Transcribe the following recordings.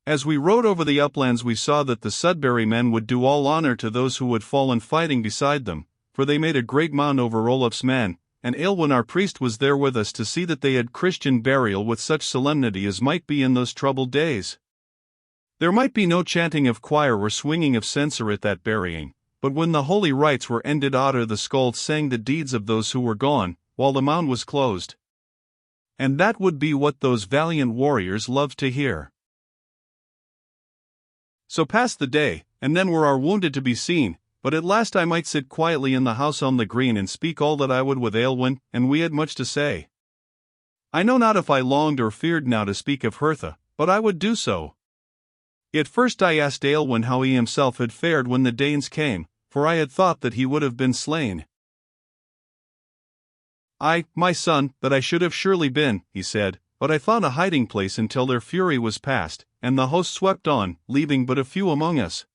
As we rode over the uplands we saw that the Sudbury men would do all honor to those who would fallen fighting beside them, for they made a great mound over Olaf's man, and Aelwin our priest was there with us to see that they had Christian burial with such solemnity as might be in those troubled days. There might be no chanting of choir or swinging of censer at that burying, but when the holy rites were ended Otter the Skald sang the deeds of those who were gone, while the mound was closed. And that would be what those valiant warriors loved to hear. So passed the day, and then were our wounded to be seen, but at last I might sit quietly in the house on the green and speak all that I would with Aelwin, and we had much to say. I know not if I longed or feared now to speak of Hertha, but I would do so. At first I asked Aelwin how he himself had fared when the Danes came, for I had thought that he would have been slain. "Ay, my son, that I should have surely been," he said, "but I found a hiding place until their fury was past, and the host swept on, leaving but a few among us.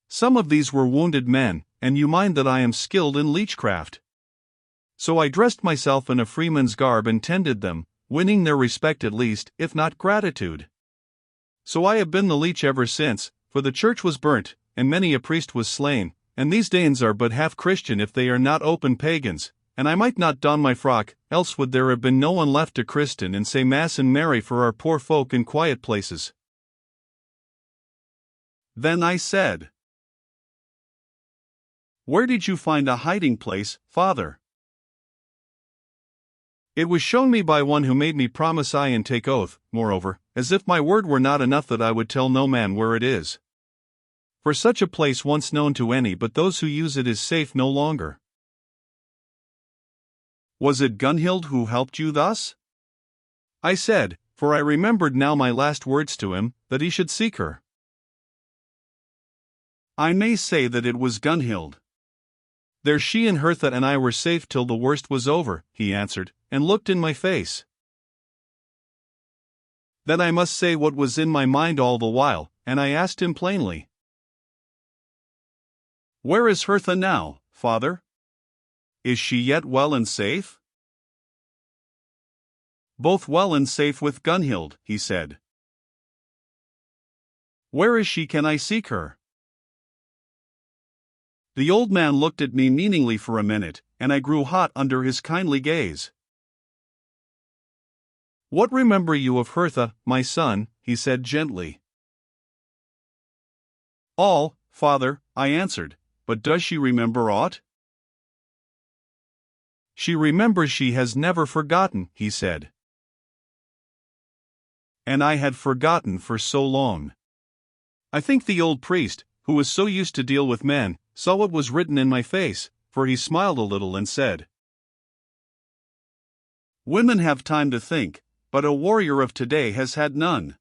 Some of these were wounded men, and you mind that I am skilled in leechcraft. So I dressed myself in a freeman's garb and tended them, winning their respect at least, if not gratitude. So I have been the leech ever since, for the church was burnt, and many a priest was slain, and these Danes are but half Christian if they are not open pagans, and I might not don my frock, else would there have been no one left to christen and say mass and marry for our poor folk in quiet places." Then I said, "Where did you find a hiding place, father?" "It was shown me by one who made me promise aye and take oath, moreover, as if my word were not enough that I would tell no man where it is. For such a place once known to any but those who use it is safe no longer." "Was it Gunhild who helped you thus?" I said, for I remembered now my last words to him, that he should seek her. "I may say that it was Gunhild. There she and Hertha and I were safe till the worst was over," he answered, and looked in my face. Then I must say what was in my mind all the while, and I asked him plainly, "Where is Hertha now, father? Is she yet well and safe?" "Both well and safe with Gunhild," he said. "Where is she? Can I seek her?" The old man looked at me meaningly for a minute, and I grew hot under his kindly gaze. "What remember you of Hertha, my son?" he said gently. "All, father," I answered, "but does she remember aught?" "She remembers she has never forgotten," he said. And I had forgotten for so long. I think the old priest, who was so used to deal with men, saw what was written in my face, for he smiled a little and said, "Women have time to think, but a warrior of today has had none.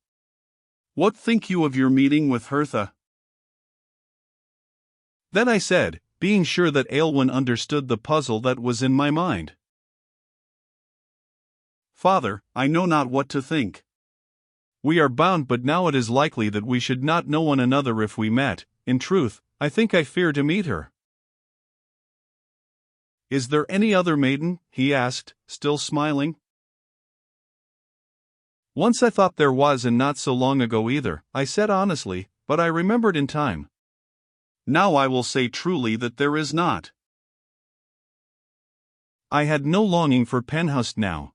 What think you of your meeting with Hertha?" Then I said, being sure that Aelwin understood the puzzle that was in my mind, "Father, I know not what to think. We are bound, but now it is likely that we should not know one another if we met. In truth, I think I fear to meet her." "Is there any other maiden?" he asked, still smiling. "Once I thought there was, and not so long ago either," I said honestly, but I remembered in time. "Now I will say truly that there is not." I had no longing for Penhust now.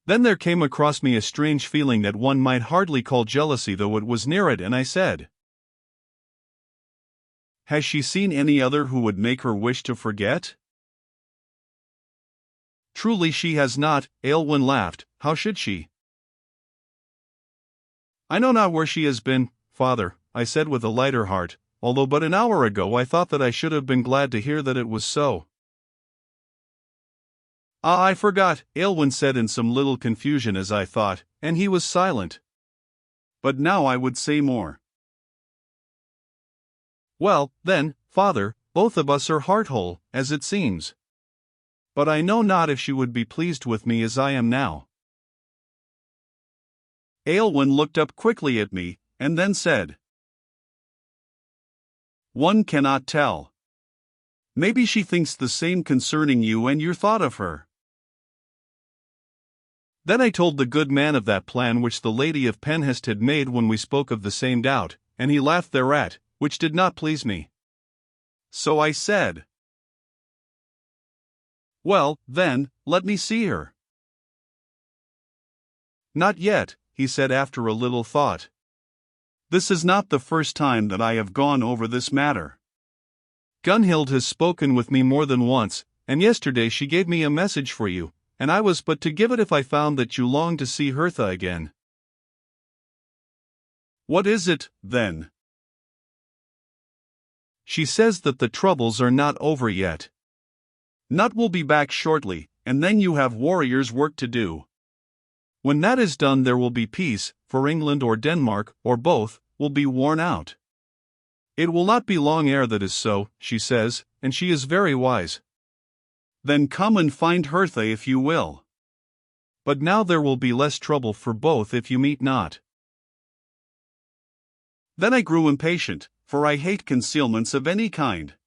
Then there came across me a strange feeling that one might hardly call jealousy, though it was near it, and I said, "Has she seen any other who would make her wish to forget?" "Truly she has not," Aelwin laughed. "How should she?" "I know not where she has been, father," I said with a lighter heart, although but an hour ago I thought that I should have been glad to hear that it was so. "Ah, I forgot," Aelwin said in some little confusion as I thought, and he was silent. "But now I would say more." "Well, then, father, both of us are heart-whole, as it seems. But I know not if she would be pleased with me as I am now." Aelwin looked up quickly at me, and then said, "One cannot tell. Maybe she thinks the same concerning you and your thought of her." Then I told the good man of that plan which the Lady of Penhest had made when we spoke of the same doubt, and he laughed thereat, which did not please me. So I said, "Well, then, let me see her." "Not yet," he said after a little thought. "This is not the first time that I have gone over this matter. Gunhild has spoken with me more than once, and yesterday she gave me a message for you, and I was but to give it if I found that you longed to see Hertha again." "What is it, then?" "She says that the troubles are not over yet. Nut will be back shortly, and then you have warriors' work to do. When that is done there will be peace, for England or Denmark, or both, will be worn out. It will not be long ere that is so, she says, and she is very wise. Then come and find Hertha if you will. But now there will be less trouble for both if you meet not." Then I grew impatient, for I hate concealments of any kind.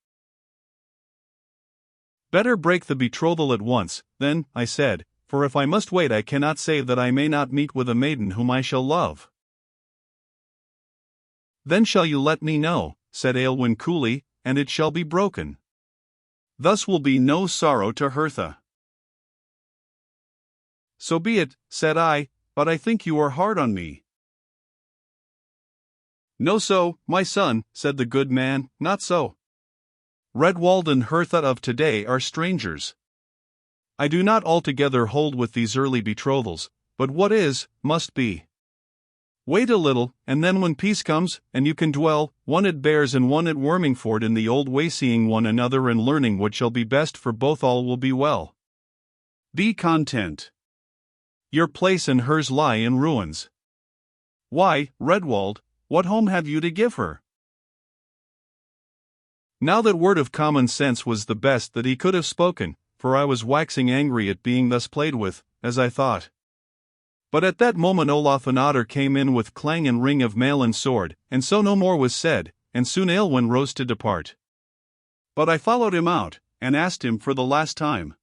"Better break the betrothal at once, then," I said, "for if I must wait I cannot say that I may not meet with a maiden whom I shall love." "Then shall you let me know," said Aylwin coolly, "and it shall be broken. Thus will be no sorrow to Hertha." "So be it," said I, "but I think you are hard on me." "No so, my son," said the good man, "not so. Redwald and Hertha of today are strangers. I do not altogether hold with these early betrothals, but what is, must be. Wait a little, and then when peace comes, and you can dwell, one at Bears and one at Wormingford in the old way, seeing one another and learning what shall be best for both, all will be well. Be content. Your place and hers lie in ruins. Why, Redwald, what home have you to give her?" Now that word of common sense was the best that he could have spoken, for I was waxing angry at being thus played with, as I thought. But at that moment Olaf and Otter came in with clang and ring of mail and sword, and so no more was said, and soon Aylwin rose to depart. But I followed him out, and asked him for the last time,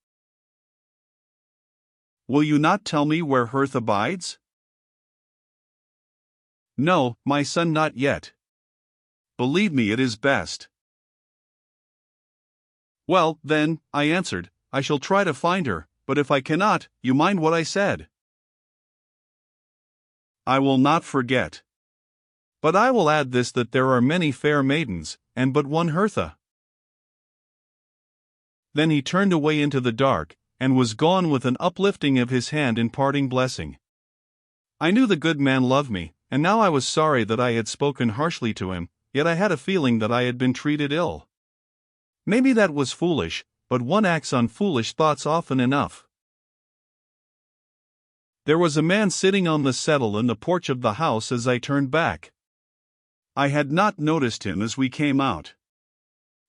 "Will you not tell me where Hertha bides?" "No, my son, not yet. Believe me, it is best." "Well, then," I answered, "I shall try to find her, but if I cannot, you mind what I said." "I will not forget. But I will add this, that there are many fair maidens, and but one Hertha." Then he turned away into the dark, and was gone with an uplifting of his hand in parting blessing. I knew the good man loved me, and now I was sorry that I had spoken harshly to him, yet I had a feeling that I had been treated ill. Maybe that was foolish, but one acts on foolish thoughts often enough. There was a man sitting on the settle in the porch of the house as I turned back. I had not noticed him as we came out.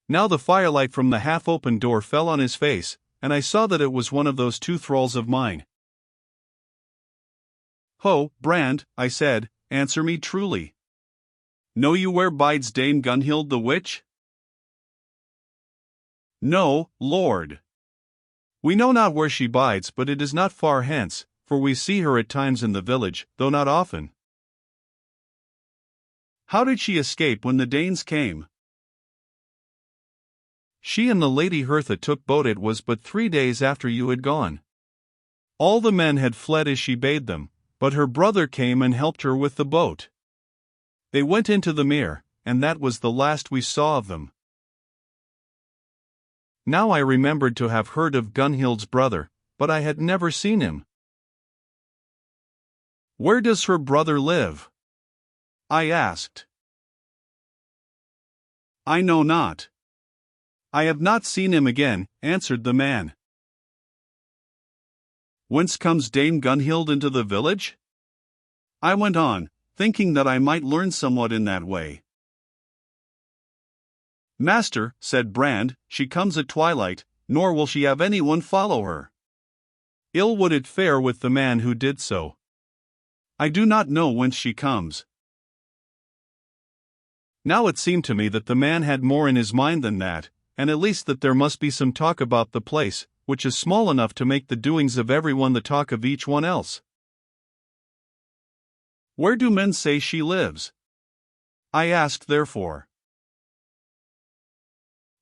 Now the firelight from the half-open door fell on his face, and I saw that it was one of those two thralls of mine. "Ho, Brand," I said, "answer me truly. Know you where bides Dame Gunhild the witch?" "No, lord. We know not where she bides, but it is not far hence, for we see her at times in the village, though not often." "How did she escape when the Danes came?" "She and the Lady Hertha took boat. It was but 3 days after you had gone. All the men had fled as she bade them, but her brother came and helped her with the boat. They went into the mere, and that was the last we saw of them." Now I remembered to have heard of Gunhild's brother, but I had never seen him. "Where does her brother live?" I asked. "I know not. I have not seen him again," answered the man. "Whence comes Dame Gunhild into the village?" I went on, thinking that I might learn somewhat in that way. "Master," said Brand, "she comes at twilight, nor will she have anyone follow her. Ill would it fare with the man who did so. I do not know whence she comes." Now it seemed to me that the man had more in his mind than that, and at least that there must be some talk about the place, which is small enough to make the doings of everyone the talk of each one else. Where do men say she lives? I asked therefore.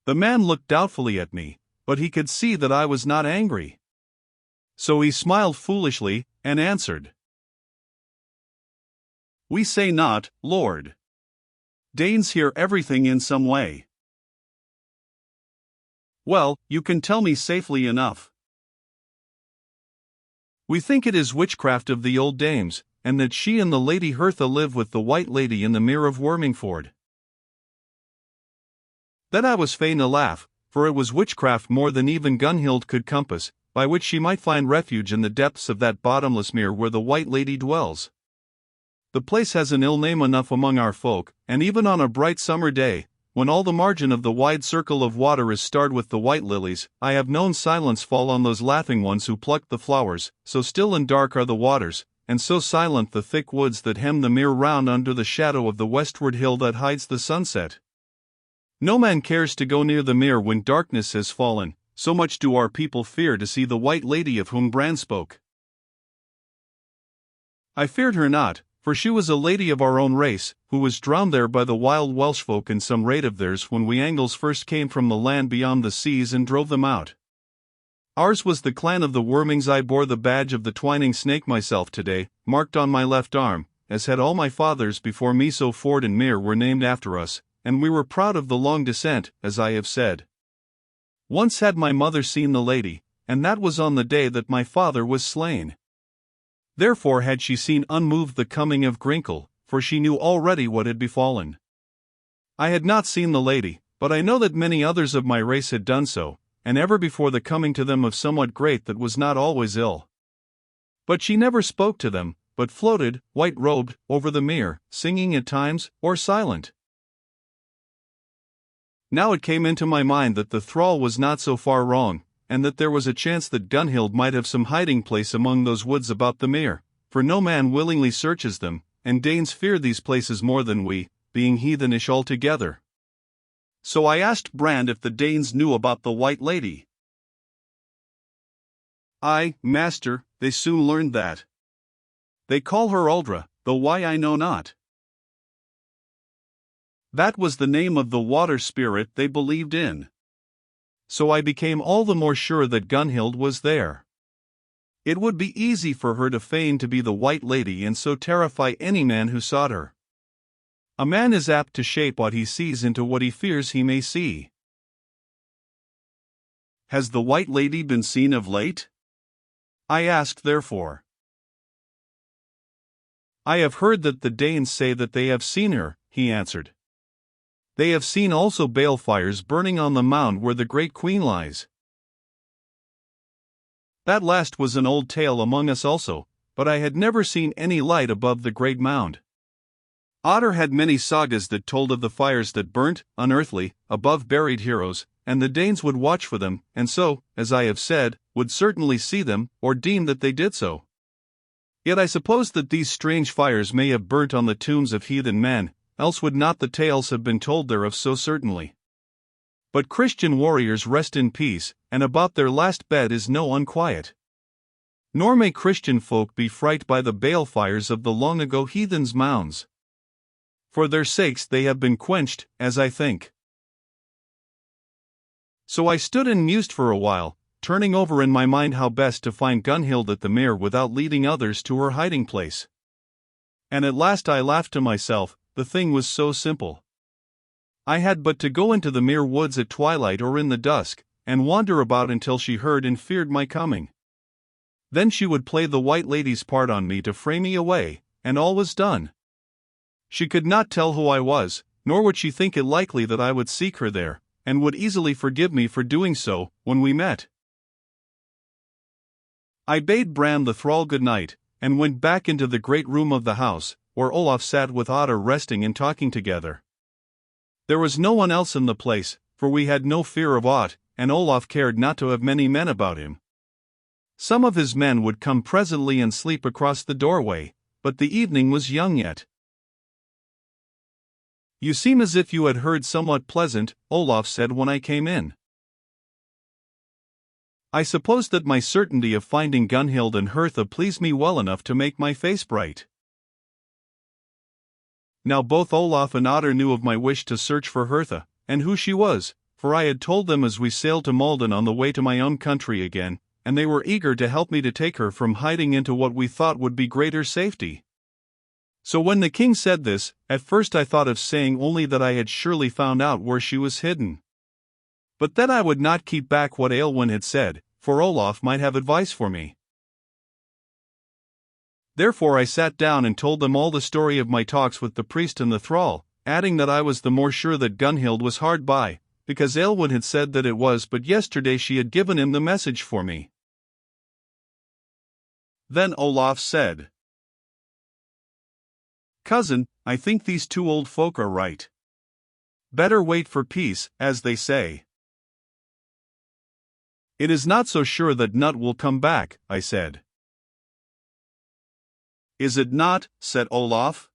The man looked doubtfully at me, but he could see that I was not angry. So he smiled foolishly, and answered. We say not, Lord. Danes hear everything in some way. Well, you can tell me safely enough. We think it is witchcraft of the old dames, and that she and the Lady Hertha live with the White Lady in the mere of Wormingford. Then I was fain to laugh, for it was witchcraft more than even Gunhild could compass, by which she might find refuge in the depths of that bottomless mere where the White Lady dwells. The place has an ill name enough among our folk, and even on a bright summer day, when all the margin of the wide circle of water is starred with the white lilies, I have known silence fall on those laughing ones who plucked the flowers, so still and dark are the waters, and so silent the thick woods that hem the mere round under the shadow of the westward hill that hides the sunset. No man cares to go near the mere when darkness has fallen, so much do our people fear to see the White Lady of whom Bran spoke. I feared her not, for she was a lady of our own race, who was drowned there by the wild Welsh folk in some raid of theirs when we Angles first came from the land beyond the seas and drove them out. Ours was the clan of the Wormings. I bore the badge of the twining snake myself today, marked on my left arm, as had all my fathers before me, so Ford and Mere were named after us, and we were proud of the long descent, as I have said. Once had my mother seen the lady, and that was on the day that my father was slain. Therefore had she seen unmoved the coming of Grinkle, for she knew already what had befallen. I had not seen the lady, but I know that many others of my race had done so, and ever before the coming to them of somewhat great that was not always ill. But she never spoke to them, but floated, white-robed, over the mere, singing at times, or silent. Now it came into my mind that the thrall was not so far wrong, and that there was a chance that Gunhild might have some hiding place among those woods about the mere, for no man willingly searches them, and Danes fear these places more than we, being heathenish altogether. So I asked Brand if the Danes knew about the White Lady. Aye, master, they soon learned that. They call her Uldra, though why I know not. That was the name of the water spirit they believed in. So I became all the more sure that Gunhild was there. It would be easy for her to feign to be the White Lady and so terrify any man who sought her. A man is apt to shape what he sees into what he fears he may see. Has the White Lady been seen of late? I asked therefore. I have heard that the Danes say that they have seen her, he answered. They have seen also balefires burning on the mound where the great queen lies. That last was an old tale among us also, but I had never seen any light above the great mound. Otter had many sagas that told of the fires that burnt, unearthly, above buried heroes, and the Danes would watch for them, and so, as I have said, would certainly see them, or deem that they did so. Yet I suppose that these strange fires may have burnt on the tombs of heathen men, else would not the tales have been told thereof so certainly. But Christian warriors rest in peace, and about their last bed is no unquiet. Nor may Christian folk be fright by the balefires of the long-ago heathens' mounds. For their sakes they have been quenched, as I think. So I stood and mused for a while, turning over in my mind how best to find Gunhild at the mere without leading others to her hiding place. And at last I laughed to myself. The thing was so simple. I had but to go into the mere woods at twilight or in the dusk, and wander about until she heard and feared my coming. Then she would play the White Lady's part on me to fray me away, and all was done. She could not tell who I was, nor would she think it likely that I would seek her there, and would easily forgive me for doing so, when we met. I bade Bran the thrall good night, and went back into the great room of the house, where Olaf sat with Otter resting and talking together. There was no one else in the place, for we had no fear of aught, and Olaf cared not to have many men about him. Some of his men would come presently and sleep across the doorway, but the evening was young yet. You seem as if you had heard somewhat pleasant, Olaf said when I came in. I suppose that my certainty of finding Gunhild and Hertha pleased me well enough to make my face bright. Now both Olaf and Otter knew of my wish to search for Hertha, and who she was, for I had told them as we sailed to Malden on the way to my own country again, and they were eager to help me to take her from hiding into what we thought would be greater safety. So when the king said this, at first I thought of saying only that I had surely found out where she was hidden. But then I would not keep back what Aylwin had said, for Olaf might have advice for me. Therefore I sat down and told them all the story of my talks with the priest and the thrall, adding that I was the more sure that Gunhild was hard by, because Aylwin had said that it was but yesterday she had given him the message for me. Then Olaf said, "Cousin, I think these two old folk are right. Better wait for peace, as they say." "It is not so sure that Nut will come back," I said. "Is it not?" said Olaf.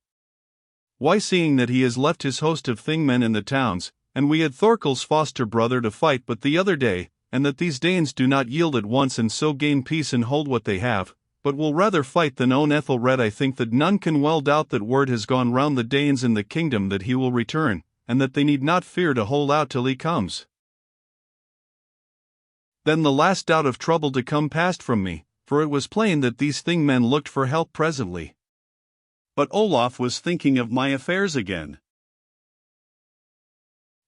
"Why, seeing that he has left his host of Thingmen in the towns, and we had Thorkel's foster brother to fight but the other day, and that these Danes do not yield at once and so gain peace and hold what they have, but will rather fight than own Ethelred, I think that none can well doubt that word has gone round the Danes in the kingdom that he will return, and that they need not fear to hold out till he comes. Then the last doubt of trouble to come passed from me, for it was plain that these Thingmen looked for help presently. But Olaf was thinking of my affairs again.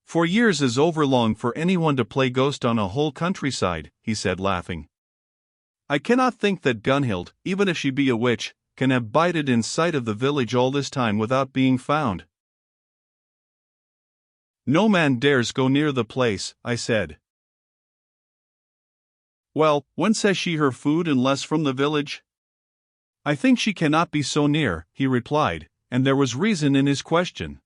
"For years is overlong for anyone to play ghost on a whole countryside," he said laughing. "I cannot think that Gunhild, even if she be a witch, can have bided in sight of the village all this time without being found." "No man dares go near the place," I said. "Well, whence has she her food unless from the village?" "I think she cannot be so near," he replied, and there was reason in his question.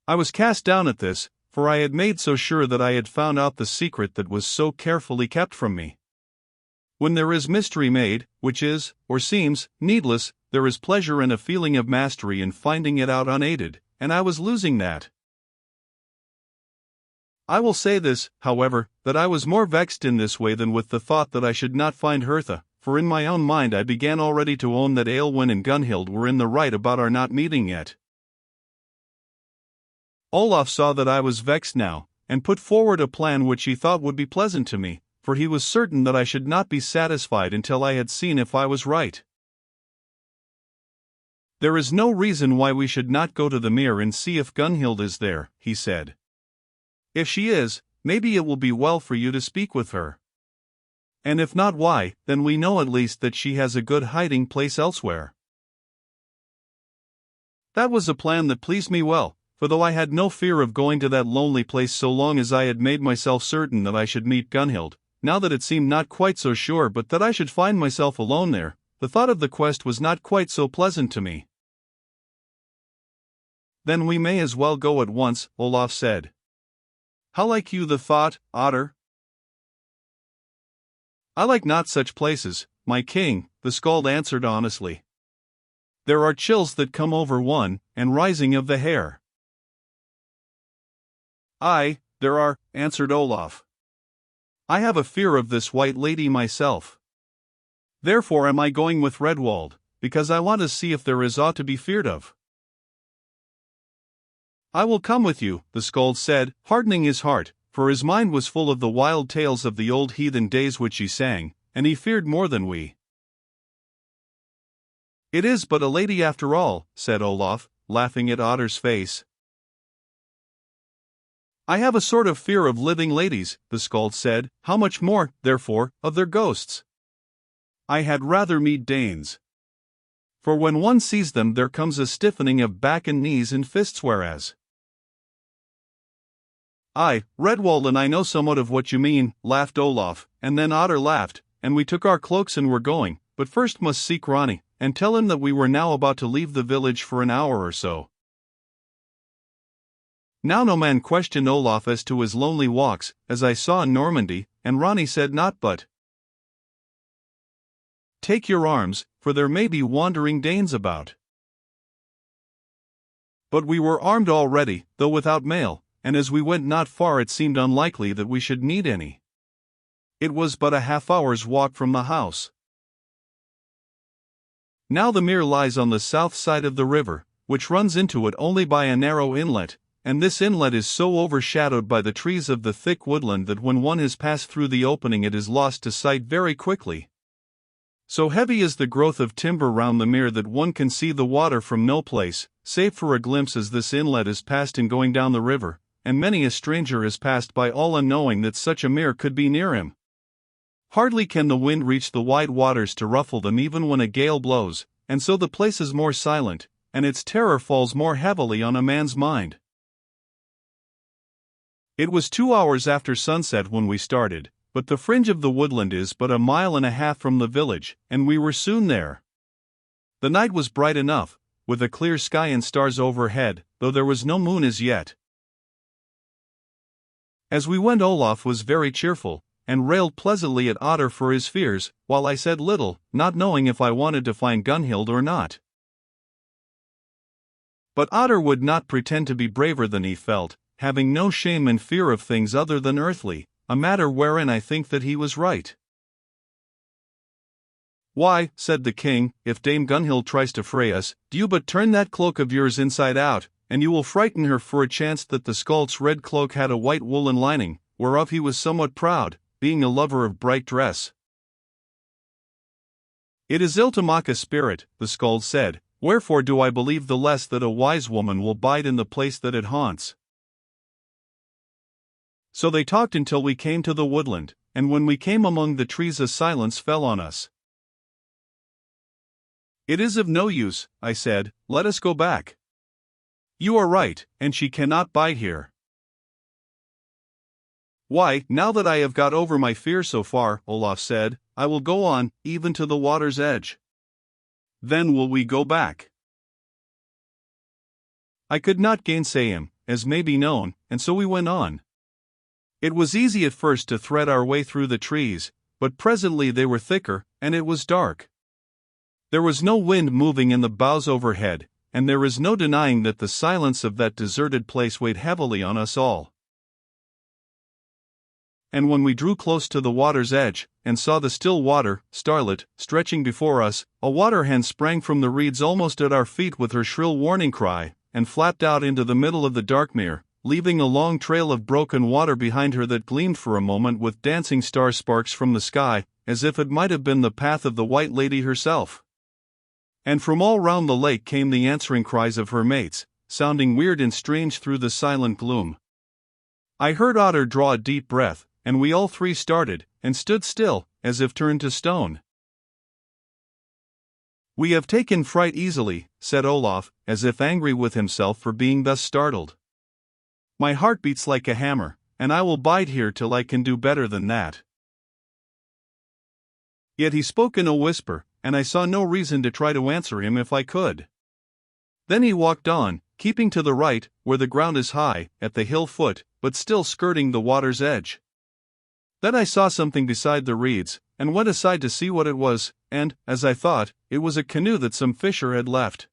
I was cast down at this, for I had made so sure that I had found out the secret that was so carefully kept from me. When there is mystery made, which is, or seems, needless, there is pleasure and a feeling of mastery in finding it out unaided, and I was losing that. I will say this, however, that I was more vexed in this way than with the thought that I should not find Hertha, for in my own mind I began already to own that Aylwin and Gunhild were in the right about our not meeting yet. Olaf saw that I was vexed now, and put forward a plan which he thought would be pleasant to me, for he was certain that I should not be satisfied until I had seen if I was right. "There is no reason why we should not go to the mere and see if Gunhild is there," he said. "If she is, maybe it will be well for you to speak with her. And if not, why, then we know at least that she has a good hiding place elsewhere." That was a plan that pleased me well, for though I had no fear of going to that lonely place so long as I had made myself certain that I should meet Gunhild, now that it seemed not quite so sure but that I should find myself alone there, the thought of the quest was not quite so pleasant to me. "Then we may as well go at once," Olaf said. "How like you the thought, Otter?" "I like not such places, my king," the skald answered honestly. "There are chills that come over one, and rising of the hair." "Aye, there are," answered Olaf. "I have a fear of this white lady myself. Therefore am I going with Redwald, because I want to see if there is aught to be feared of." "I will come with you," the skald said, hardening his heart, for his mind was full of the wild tales of the old heathen days which he sang, and he feared more than we. "It is but a lady after all," said Olaf, laughing at Otter's face. "I have a sort of fear of living ladies," the skald said, "how much more, therefore, of their ghosts. I had rather meet Danes. For when one sees them there comes a stiffening of back and knees and fists whereas—" "Aye, Redwald and I know somewhat of what you mean," laughed Olaf, and then Otter laughed, and we took our cloaks and were going, but first must seek Ronny, and tell him that we were now about to leave the village for an hour or so. Now no man questioned Olaf as to his lonely walks, as I saw in Normandy, and Ronny said naught but, "Take your arms, for there may be wandering Danes about." But we were armed already, though without mail, and as we went not far it seemed unlikely that we should need any. It was but a half-hour's walk from the house. Now the mere lies on the south side of the river, which runs into it only by a narrow inlet, and this inlet is so overshadowed by the trees of the thick woodland that when one has passed through the opening it is lost to sight very quickly. So heavy is the growth of timber round the mere that one can see the water from no place, save for a glimpse as this inlet is passed in going down the river, and many a stranger has passed by all unknowing that such a mere could be near him. Hardly can the wind reach the wide waters to ruffle them even when a gale blows, and so the place is more silent, and its terror falls more heavily on a man's mind. It was 2 hours after sunset when we started, but the fringe of the woodland is but a mile and a half from the village, and we were soon there. The night was bright enough, with a clear sky and stars overhead, though there was no moon as yet. As we went, Olaf was very cheerful, and railed pleasantly at Otter for his fears, while I said little, not knowing if I wanted to find Gunhild or not. But Otter would not pretend to be braver than he felt, having no shame and fear of things other than earthly, a matter wherein I think that he was right. "Why," said the king, "if Dame Gunhild tries to fray us, do you but turn that cloak of yours inside out, and you will frighten her for a chance that the Skald's red cloak had a white woolen lining, whereof he was somewhat proud, being a lover of bright dress." "It is ill to mock a spirit," the Skald said, "wherefore do I believe the less that a wise woman will bide in the place that it haunts." So they talked until we came to the woodland, and when we came among the trees a silence fell on us. "It is of no use," I said, "let us go back." "You are right, and she cannot bide here." "Why, now that I have got over my fear so far," Olaf said, "I will go on, even to the water's edge. Then will we go back." I could not gainsay him, as may be known, and so we went on. It was easy at first to thread our way through the trees, but presently they were thicker, and it was dark. There was no wind moving in the boughs overhead, and there is no denying that the silence of that deserted place weighed heavily on us all. And when we drew close to the water's edge, and saw the still water, starlit, stretching before us, a water-hen sprang from the reeds almost at our feet with her shrill warning cry, and flapped out into the middle of the dark mere, leaving a long trail of broken water behind her that gleamed for a moment with dancing star sparks from the sky, as if it might have been the path of the White Lady herself. And from all round the lake came the answering cries of her mates, sounding weird and strange through the silent gloom. I heard Otter draw a deep breath, and we all three started, and stood still, as if turned to stone. "We have taken fright easily," said Olaf, as if angry with himself for being thus startled. "My heart beats like a hammer, and I will bide here till I can do better than that." Yet he spoke in a whisper, and I saw no reason to try to answer him if I could. Then he walked on, keeping to the right, where the ground is high, at the hill foot, but still skirting the water's edge. Then I saw something beside the reeds, and went aside to see what it was, and, as I thought, it was a canoe that some fisher had left.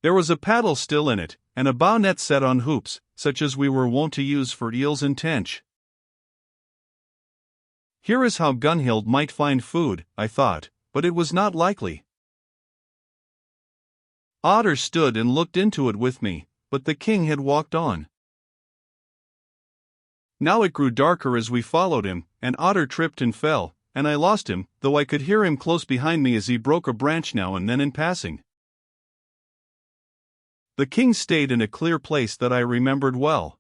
There was a paddle still in it, and a bow net set on hoops, such as we were wont to use for eels and tench. Here is how Gunhild might find food, I thought, but it was not likely. Otter stood and looked into it with me, but the king had walked on. Now it grew darker as we followed him, and Otter tripped and fell, and I lost him, though I could hear him close behind me as he broke a branch now and then in passing. The king stayed in a clear place that I remembered well.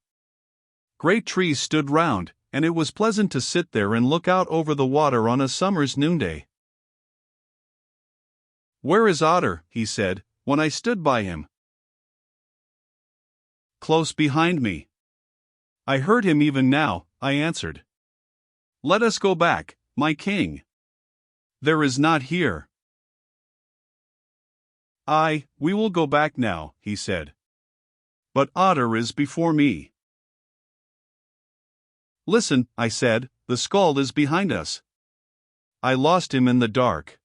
Great trees stood round, and it was pleasant to sit there and look out over the water on a summer's noonday. "Where is Otter?" he said, when I stood by him. "Close behind me." "I heard him even now," I answered. "Let us go back, my king. There is not here." "Aye, we will go back now," he said. "But Otter is before me." "Listen," I said, "the Skald is behind us. I lost him in the dark."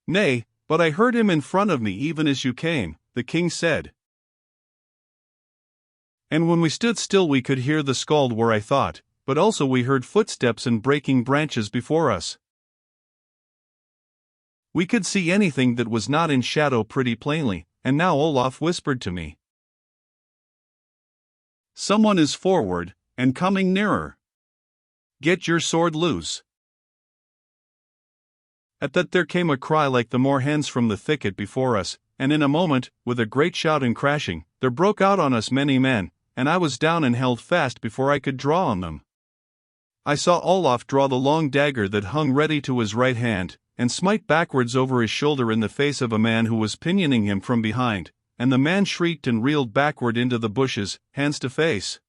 "Nay, but I heard him in front of me even as you came," the king said. And when we stood still we could hear the Skald where I thought, but also we heard footsteps and breaking branches before us. We could see anything that was not in shadow pretty plainly, and now Olaf whispered to me. "Someone is forward, and coming nearer. Get your sword loose." At that there came a cry like the moorhens from the thicket before us, and in a moment, with a great shout and crashing, there broke out on us many men, and I was down and held fast before I could draw on them. I saw Olaf draw the long dagger that hung ready to his right hand, and smite backwards over his shoulder in the face of a man who was pinioning him from behind, and the man shrieked and reeled backward into the bushes, hands to face.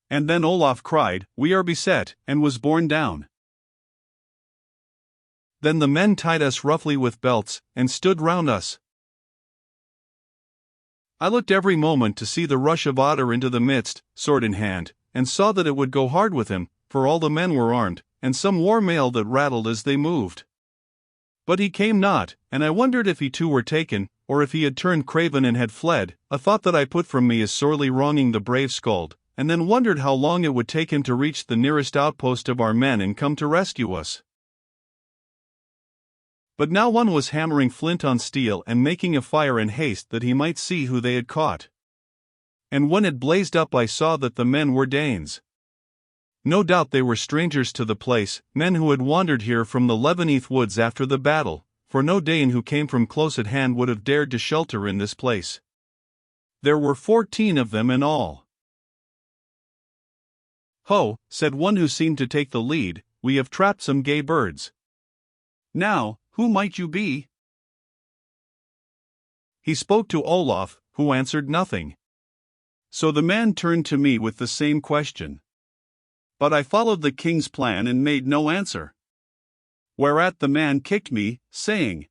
And then Olaf cried, "We are beset," and was borne down. Then the men tied us roughly with belts, and stood round us. I looked every moment to see the rush of Otter into the midst, sword in hand, and saw that it would go hard with him, for all the men were armed, and some wore mail that rattled as they moved. But he came not, and I wondered if he too were taken, or if he had turned craven and had fled, a thought that I put from me as sorely wronging the brave skald, and then wondered how long it would take him to reach the nearest outpost of our men and come to rescue us. But now one was hammering flint on steel and making a fire in haste that he might see who they had caught. And when it blazed up I saw that the men were Danes. No doubt they were strangers to the place, men who had wandered here from the Levenheath woods after the battle, for no Dane who came from close at hand would have dared to shelter in this place. There were 14 of them in all. "Ho," said one who seemed to take the lead, "we have trapped some gay birds. Now, who might you be?" He spoke to Olaf, who answered nothing. So the man turned to me with the same question. But I followed the king's plan and made no answer. Whereat the man kicked me, saying,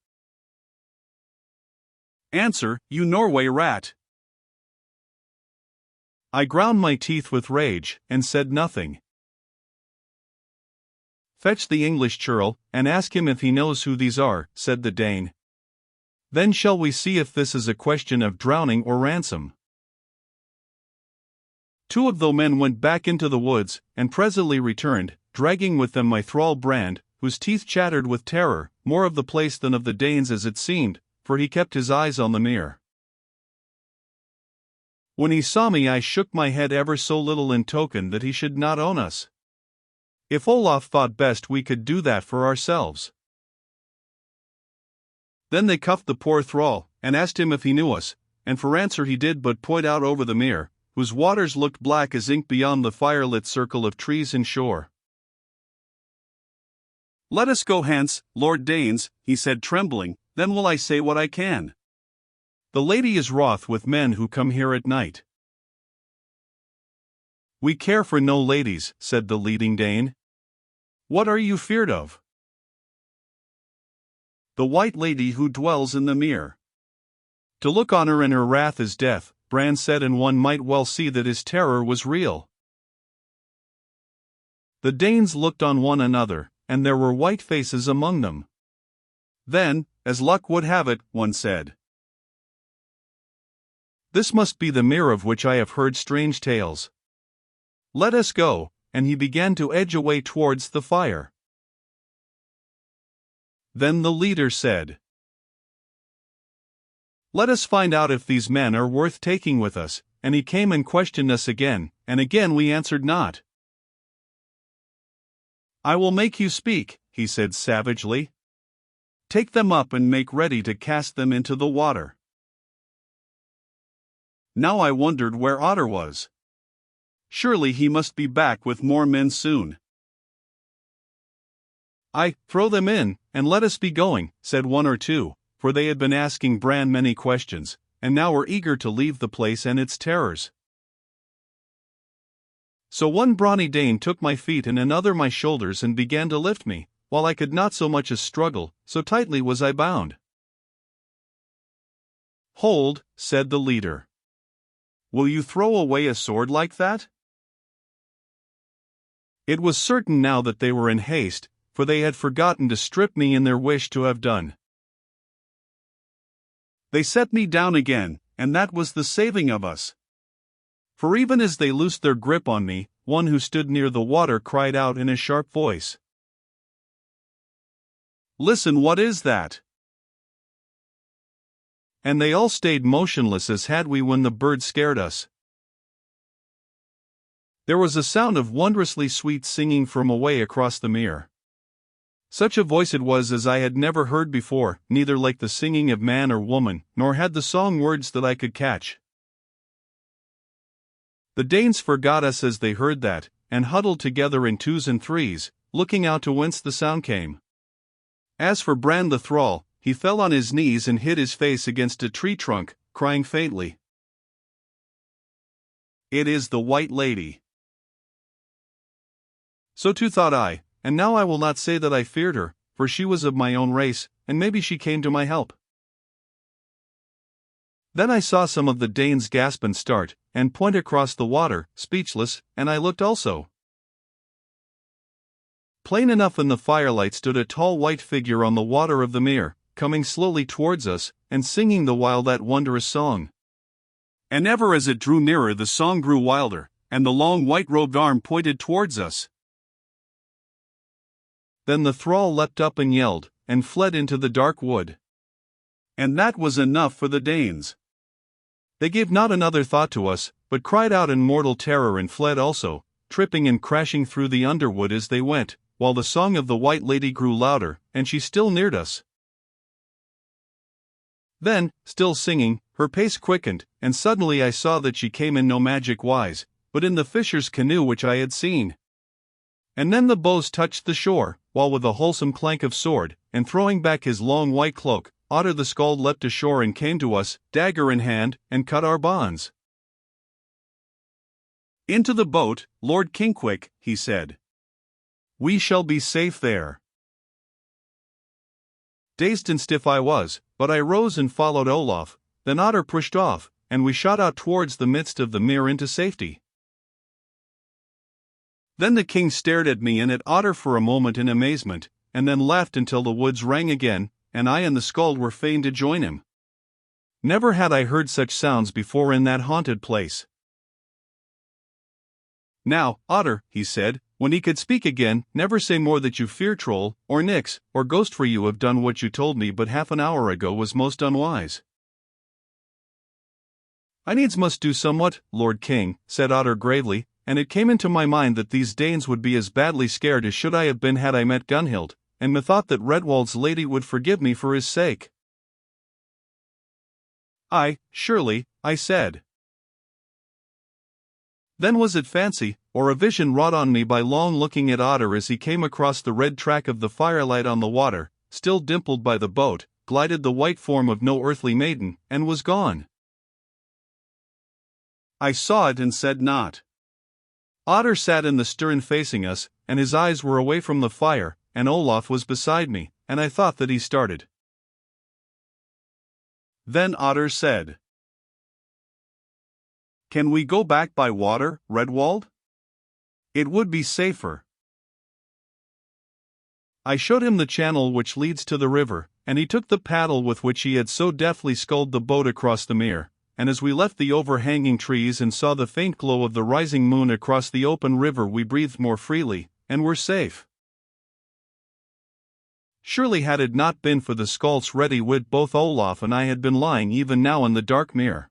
"Answer, you Norway rat." I ground my teeth with rage, and said nothing. "Fetch the English churl, and ask him if he knows who these are," said the Dane. "Then shall we see if this is a question of drowning or ransom." 2 of the men went back into the woods, and presently returned, dragging with them my thrall Brand, whose teeth chattered with terror, more of the place than of the Danes as it seemed, for he kept his eyes on the mere. When he saw me I shook my head ever so little in token that he should not own us. If Olaf thought best we could do that for ourselves. Then they cuffed the poor thrall, and asked him if he knew us, and for answer he did but point out over the mere, whose waters looked black as ink beyond the fire-lit circle of trees and shore. "Let us go hence, Lord Danes," he said trembling, "then will I say what I can. The lady is wroth with men who come here at night." "We care for no ladies," said the leading Dane. "What are you feared of?" "The white lady who dwells in the mere. To look on her in her wrath is death," Brand said, and one might well see that his terror was real. The Danes looked on one another, and there were white faces among them. Then, as luck would have it, one said, "This must be the mere of which I have heard strange tales. Let us go," and he began to edge away towards the fire. Then the leader said, "Let us find out if these men are worth taking with us," and he came and questioned us again, and again we answered not. "I will make you speak," he said savagely. "Take them up and make ready to cast them into the water." Now I wondered where Otter was. Surely he must be back with more men soon. "Throw them in, and let us be going," said one or two, for they had been asking Brand many questions, and now were eager to leave the place and its terrors. So one brawny Dane took my feet and another my shoulders and began to lift me, while I could not so much as struggle, so tightly was I bound. "Hold," said the leader. "Will you throw away a sword like that?" It was certain now that they were in haste, for they had forgotten to strip me in their wish to have done. They set me down again, and that was the saving of us. For even as they loosed their grip on me, one who stood near the water cried out in a sharp voice. "Listen, what is that?" And they all stayed motionless as had we when the bird scared us. There was a sound of wondrously sweet singing from away across the mere. Such a voice it was as I had never heard before, neither like the singing of man or woman, nor had the song words that I could catch. The Danes forgot us as they heard that, and huddled together in twos and threes, looking out to whence the sound came. As for Bran the thrall, he fell on his knees and hid his face against a tree trunk, crying faintly, "It is the White Lady." So too thought I, and now I will not say that I feared her, for she was of my own race, and maybe she came to my help. Then I saw some of the Danes gasp and start, and point across the water, speechless, and I looked also. Plain enough in the firelight stood a tall white figure on the water of the mere, coming slowly towards us, and singing the while that wondrous song. And ever as it drew nearer the song grew wilder, and the long white-robed arm pointed towards us. Then the thrall leapt up and yelled, and fled into the dark wood. And that was enough for the Danes. They gave not another thought to us, but cried out in mortal terror and fled also, tripping and crashing through the underwood as they went, while the song of the White Lady grew louder, and she still neared us. Then, still singing, her pace quickened, and suddenly I saw that she came in no magic wise, but in the fisher's canoe which I had seen. And then the bows touched the shore, while with a wholesome clank of sword, and throwing back his long white cloak, Otter the Skald leapt ashore and came to us, dagger in hand, and cut our bonds. "Into the boat, Lord Kingquick," he said. "We shall be safe there." Dazed and stiff I was, but I rose and followed Olaf. Then Otter pushed off, and we shot out towards the midst of the mere into safety. Then the king stared at me and at Otter for a moment in amazement, and then laughed until the woods rang again, and I and the Skald were fain to join him. Never had I heard such sounds before in that haunted place. "Now, Otter," he said, when he could speak again, "never say more that you fear troll, or nix, or ghost, for you have done what you told me but half an hour ago was most unwise." "I needs must do somewhat, Lord King," said Otter gravely, "and it came into my mind that these Danes would be as badly scared as should I have been had I met Gunhild, and methought that Redwald's lady would forgive me for his sake." "Aye, surely," I said. Then was it fancy, or a vision wrought on me by long looking at Otter as he came across the red track of the firelight on the water, still dimpled by the boat, glided the white form of no earthly maiden, and was gone. I saw it and said naught. Otter sat in the stern facing us, and his eyes were away from the fire, and Olaf was beside me, and I thought that he started. Then Otter said, "Can we go back by water, Redwald? It would be safer." I showed him the channel which leads to the river, and he took the paddle with which he had so deftly sculled the boat across the mere, and as we left the overhanging trees and saw the faint glow of the rising moon across the open river we breathed more freely, and were safe. Surely had it not been for the Skald's ready wit both Olaf and I had been lying even now in the dark mere.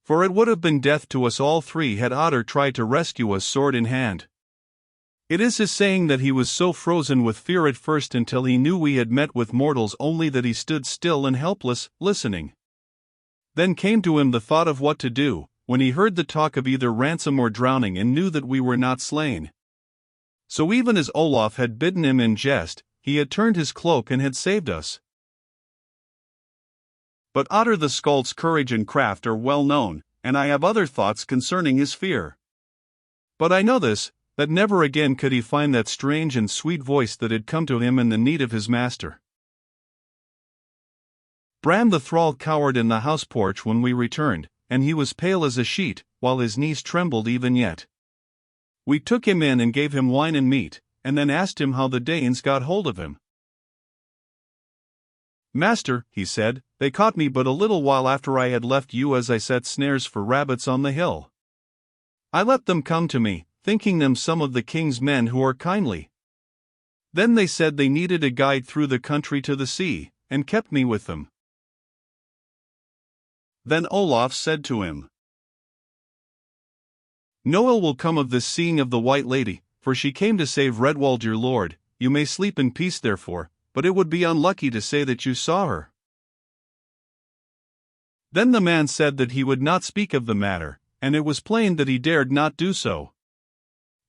For it would have been death to us all three had Otter tried to rescue us sword in hand. It is his saying that he was so frozen with fear at first until he knew we had met with mortals only that he stood still and helpless, listening. Then came to him the thought of what to do, when he heard the talk of either ransom or drowning and knew that we were not slain. So even as Olaf had bidden him in jest, he had turned his cloak and had saved us. But Otter the Skald's courage and craft are well known, and I have other thoughts concerning his fear. But I know this, that never again could he find that strange and sweet voice that had come to him in the need of his master. Bran the thrall cowered in the house porch when we returned, and he was pale as a sheet, while his knees trembled even yet. We took him in and gave him wine and meat, and then asked him how the Danes got hold of him. "Master," he said, "they caught me but a little while after I had left you as I set snares for rabbits on the hill. I let them come to me, thinking them some of the king's men who are kindly. Then they said they needed a guide through the country to the sea, and kept me with them. Then Olaf said to him, "No ill will come of this seeing of the White Lady, for she came to save Redwald your lord. You may sleep in peace therefore, but it would be unlucky to say that you saw her." Then the man said that he would not speak of the matter, and it was plain that he dared not do so.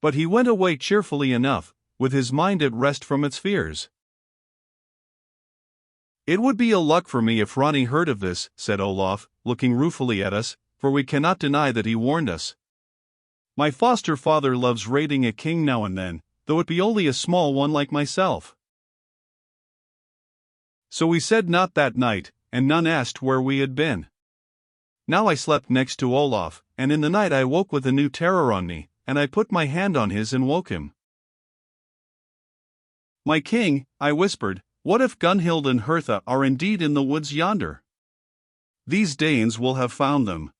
But he went away cheerfully enough, with his mind at rest from its fears. "It would be ill luck for me if Ronny heard of this," said Olaf, looking ruefully at us, for we cannot deny that he warned us. "My foster father loves raiding a king now and then, though it be only a small one like myself." So we said naught that night, and none asked where we had been. Now I slept next to Olaf, and in the night I woke with a new terror on me, and I put my hand on his and woke him. "My king," I whispered, "what if Gunhild and Hertha are indeed in the woods yonder? These Danes will have found them."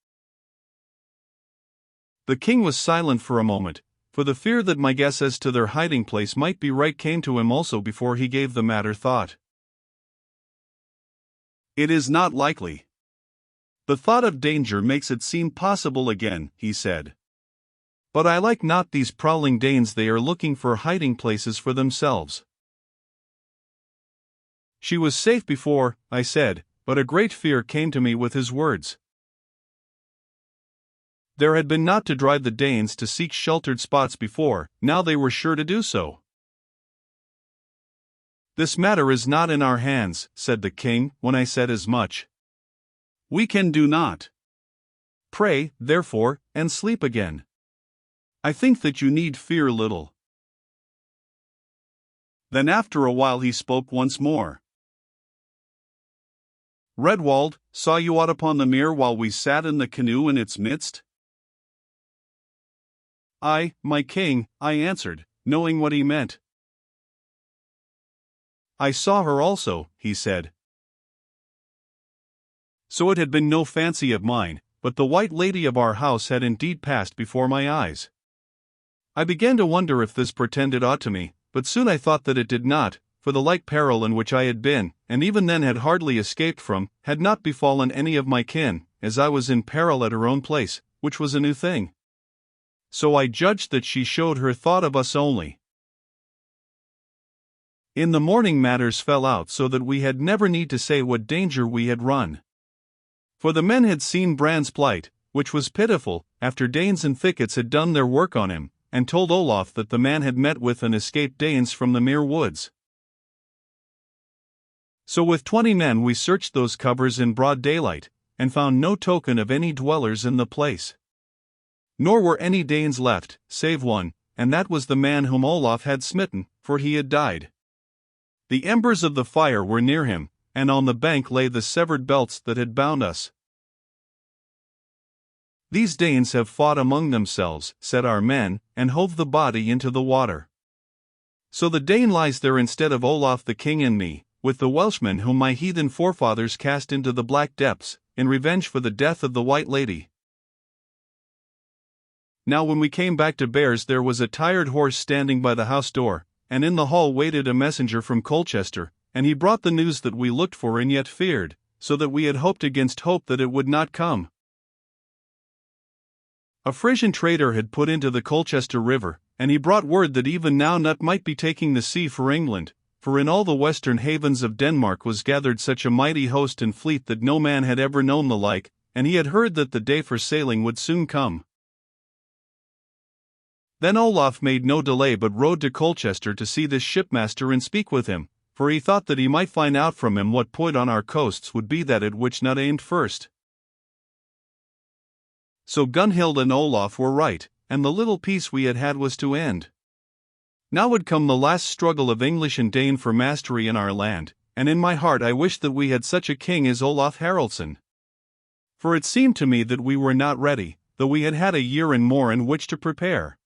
The king was silent for a moment, for the fear that my guess as to their hiding place might be right came to him also before he gave the matter thought. "It is not likely. The thought of danger makes it seem possible again," he said. "But I like not these prowling Danes, they are looking for hiding places for themselves." "She was safe before," I said, but a great fear came to me with his words. There had been naught to drive the Danes to seek sheltered spots before, now they were sure to do so. "This matter is not in our hands," said the king, when I said as much. "We can do naught. Pray, therefore, and sleep again. I think that you need fear little." Then after a while he spoke once more. "Redwald, saw you out upon the mere while we sat in the canoe in its midst?" "Aye, my king," I answered, knowing what he meant. "I saw her also," he said. So it had been no fancy of mine, but the White Lady of our house had indeed passed before my eyes. I began to wonder if this portended aught to me, but soon I thought that it did not, for the like peril in which I had been, and even then had hardly escaped from, had not befallen any of my kin, as I was in peril at her own place, which was a new thing. So I judged that she showed her thought of us only. In the morning matters fell out so that we had never need to say what danger we had run. For the men had seen Brand's plight, which was pitiful, after Danes and thickets had done their work on him, and told Olaf that the man had met with and escaped Danes from the mere woods. So with 20 men we searched those covers in broad daylight, and found no token of any dwellers in the place. Nor were any Danes left, save one, and that was the man whom Olaf had smitten, for he had died. The embers of the fire were near him, and on the bank lay the severed belts that had bound us. "These Danes have fought among themselves," said our men, and hove the body into the water. So the Dane lies there instead of Olaf the king and me, with the Welshmen whom my heathen forefathers cast into the black depths, in revenge for the death of the White Lady. Now when we came back to Bears there was a tired horse standing by the house door, and in the hall waited a messenger from Colchester, and he brought the news that we looked for and yet feared, so that we had hoped against hope that it would not come. A Frisian trader had put into the Colchester River, and he brought word that even now Nut might be taking the sea for England, for in all the western havens of Denmark was gathered such a mighty host and fleet that no man had ever known the like, and he had heard that the day for sailing would soon come. Then Olaf made no delay but rode to Colchester to see this shipmaster and speak with him, for he thought that he might find out from him what point on our coasts would be that at which Nut aimed first. So Gunhild and Olaf were right, and the little peace we had had was to end. Now would come the last struggle of English and Dane for mastery in our land, and in my heart I wished that we had such a king as Olaf Haraldsson. For it seemed to me that we were not ready, though we had had a year and more in which to prepare.